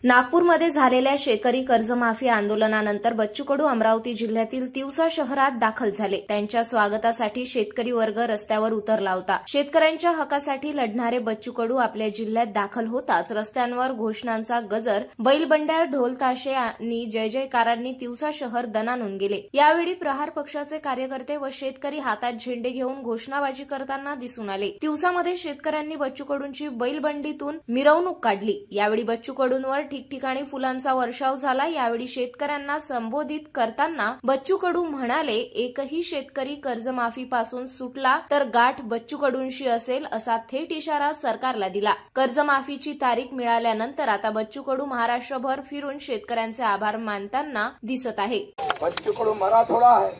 नागपूरमध्ये झालेल्या शेतकरी कर्जमाफी आंदोलनानंतर बच्चू कडू अमरावती जिल्ह्यातील तिवसा शहरात दाखल झाले। त्यांच्या स्वागतासाठी शेतकरी वर्ग रस्त्यावर उतरला होता। शेतकऱ्यांच्या हक्कासाठी लढणारे बच्चू कडू आपल्या जिल्ह्यात दाखल होताच रस्त्यांवर घोषणांचा गजर, बैलबंड्या, ढोल ताशे आणि जय जयकारांनी तिवसा शहर दणाणून गेले। यावेळी प्रहार पक्षाचे कार्यकर्ते व शेतकरी हातात झेंडे घेऊन घोषणाबाजी करताना दिसून आले। तिवसामध्ये शेतकऱ्यांनी बच्चू कडूंची बैलबंडीतून मिरवणूक काढली। यावेळी बच्चू कडूंवर ठिकठिकाणी फुलांचा वर्षाव झाला। यावेळी शेतकऱ्यांना संबोधित करताना बच्चू कडू म्हणाले, एकही शेतकरी कर्जमाफीपासून सुटला तर गाठ बच्चू कडूंशी असेल असा थेट इशारा सरकारला दिला। कर्जमाफीची तारीख मिळाल्यानंतर आता बच्चू कडू महाराष्ट्रभर फिरून शेतकऱ्यांचे आभार मानताना दिसत आहे। बच्चू कडू मराठवाड़ा है,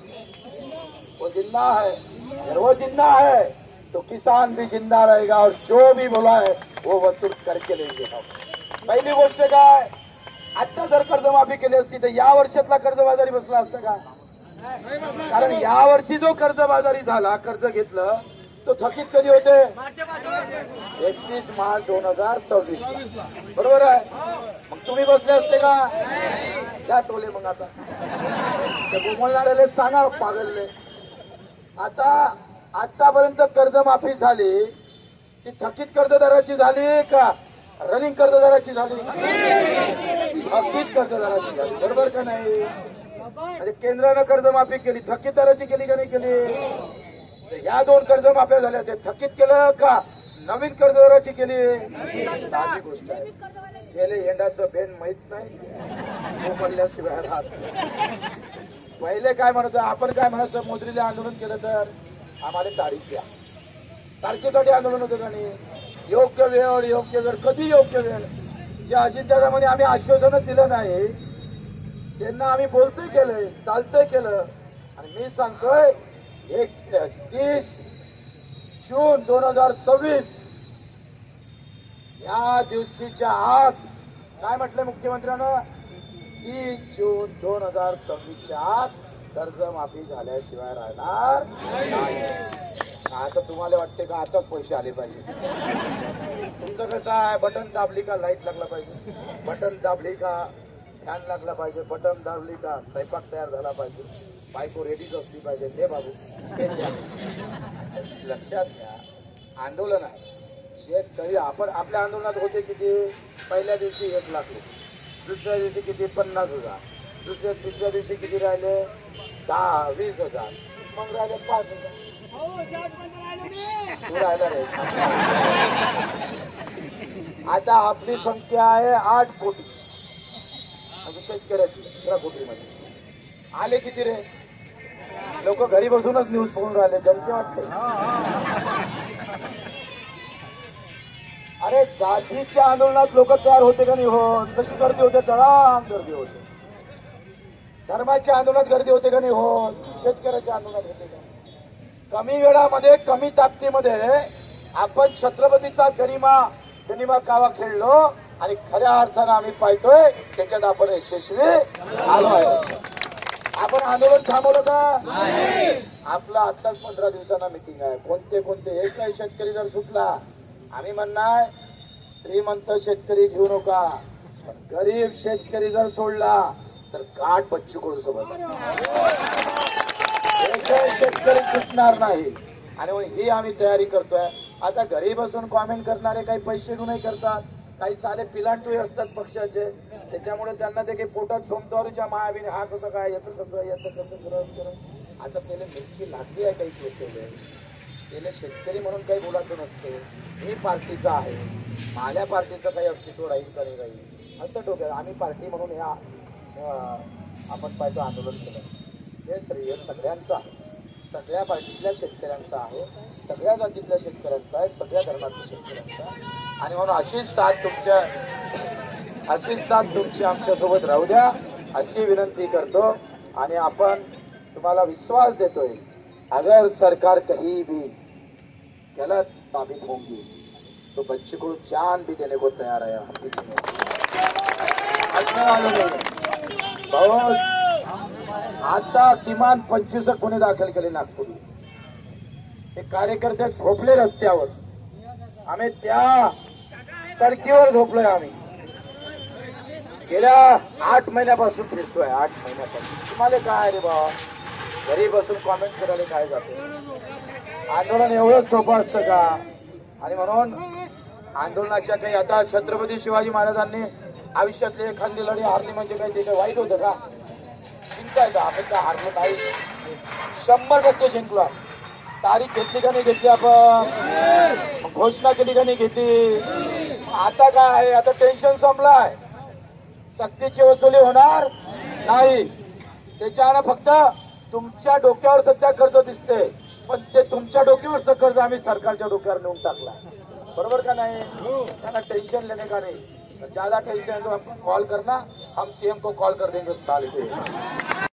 वो जिंदा है, अगर वो जिंदा है तो किसान भी जिंदा रहेगा और जो भी बोला है वो वसूल करके लेंगे हम। पहिली गोष्ट काय, आता जर कर्जमाफी केली असती तर या वर्षातला कर्जबाजारी बसला असता का? कारण या वर्षी जो कर्जबाजारी झाला, कर्ज घेतलं तो थकीत कधी होते? 31 मार्च 2026 बरोबर आहे। मग तुम्ही बसले असते का? त्या टोले मग आता बोलणारे सांगा पागलले। आता आतापर्यंत कर्जमाफी झाली ती थकीत कर्जदाराची झाली का रनिंग कर्जदाराची झाली? थकीत कर्जदाराची झाली, बरोबर का नाही? म्हणजे केंद्रानं कर्जमाफी केली, थकीतदाराची केली का नाही केली? या दोन कर्जमाफ्या झाल्या, ते थकीत केलं का नवीन कर्जदाराची केली? साधी गोष्ट आहे। गेले येंडाचं बेन माहित नाही पडल्याशिवाय राहत। पहिले काय म्हणत आपण, काय म्हणायचं, मोजरीला आंदोलन केलं तर आम्हाला तारीख द्या। तारखेसाठी आंदोलन होतं का नाही? योग्य वेळ कधी योग्य वेळ? जे अजितदादांनी आम्ही आश्वासन दिलं नाही त्यांना आम्ही बोलतोय केलंय, चालतंय केलं। आणि मी सांगतोय 31 जून 2026 या दिवशीच्या आत काय म्हटलंय मुख्यमंत्र्यानं? 30 जून 2026च्या आत कर्जमाफी झाल्याशिवाय राहणार नाही। आता तुम्हाला वाटते का आताच पैसे आले पाहिजे? तुमचं कसं आहे, बटन दाबली का लाईट लागला पाहिजे, बटन दाबली का फॅन लागला पाहिजे, बटन दाबली का स्वयंपाक तयार झाला पाहिजे, बायको रेडीच असली पाहिजे। ते बाबू लक्षात घ्या, आंदोलन आहे शेतकरी। आपण आपल्या आंदोलनात होते किती? पहिल्या दिवशी 1 लाख रुपये, दुसऱ्या दिवशी किती? 50,000, तिसऱ्या दिवशी किती राहिले? 10-20,000, मग राहिले 5,000। आता आपली संख्या आहे 8 कोटी शेतकऱ्याची। 11 कोटीमध्ये आले किती रे? लोक घरी बसूनच न्यूज बघून राहिले, जमते वाटते। अरे जातीच्या आंदोलनात लोक तयार होते का नाही होत? कशी गर्दी होते? तळाम गर्दी होते। धर्माच्या आंदोलनात गर्दी होते का नाही होत? शेतकऱ्याच्या आंदोलनात होते का? कमी वेळामध्ये कमी ताकदीमध्ये आपण छत्रपतीचा गनिमा कावा खेळलो आणि खऱ्या अर्थानं आम्ही पाहतोय त्याच्यात आपण यशस्वी आलो आहे। आपण आंदोलन थांबवलं का? आपलं आताच 15 दिवसांना मीटिंग आहे। कोणते एकही शेतकरी जर सुटला, आम्ही म्हणणार श्रीमंत शेतकरी घेऊ नका, गरीब शेतकरी जर सोडला तर गाठ बच्चू कडू सोबत शेतकरी सुटणार नाही। आणि ही आम्ही तयारी करतोय। आता घरी बसून कॉमेंट करणारे काही पैसे घेऊन करतात, काही साले पिलांटू असतात पक्षाचे, त्याच्यामुळे त्यांना ते काही पोटात सोमतवारीच्या मायावीने हा कसं काय, याचं कसं करत आता त्याला मिरची लागली आहे काही लोक, त्याला शेतकरी म्हणून काही बोलायचं नसते। मी पार्टीचा आहे, माझ्या पार्टीचं काही अस्तित्व राहील का नाही राहील असं डोक्यात। आम्ही पार्टी म्हणून ह्या आपण पाहिजे आंदोलन केलं, हे श्रेय सगळ्यांचं आहे, सगळ्या पार्टीतल्या शेतकऱ्यांचा आहे, सगळ्या जातीतल्या शेतकऱ्यांचा आहे, सगळ्या धर्मातल्या शेतकऱ्यांचा आहे। आणि म्हणून अशीच साथ तुमची आमच्यासोबत राहू द्या अशी विनंती करतो। आणि आपण तुम्हाला विश्वास देतोय, अगर सरकार कहीं भी गलत साबित होंगी तो बच्चे को जान भी देने को तैयार है। बहुत आता किमान 25 गुन्हे दाखल केले नागपूर। हे कार्यकर्ते झोपले रस्त्यावर, आम्ही त्या टर्कीवर झोपलोय आम्ही। गेल्या 8 महिन्यापासून फिरतोय, 8 महिन्यापासून. तुम्हाला काय रे बा, घरी बसून कॉमेंट करायला काय जाते? आंदोलन एवढंच सोपं असतं का? आणि म्हणून आंदोलनाच्या काही आता छत्रपती शिवाजी महाराजांनी आयुष्यातली एखादी लढी हारली म्हणजे काही ते काही वाईट होतं का? जिंकायचं, आपण काय हारलो नाही, 100% जिंकलो. तारीख घेतली का नाही घेतली, आपण घोषणा केली का नाही घेतली. आता काय आहे, आता टेन्शन संपलाय, सक्तीची वसुली होणार नाही. त्याच्यानं फक्त तुमच्या डोक्यावर सध्या कर्ज दिसते, पण ते तुमच्या डोक्यावरचं कर्ज आम्ही सरकारच्या डोक्यावर नेऊन टाकला. बरोबर का नाही? त्यांना टेंशन लेने का नहीं, ज्यादा टेंशन है तो हमको कॉल करना, हम सीएम को कॉल कर देंगे उस साल पे.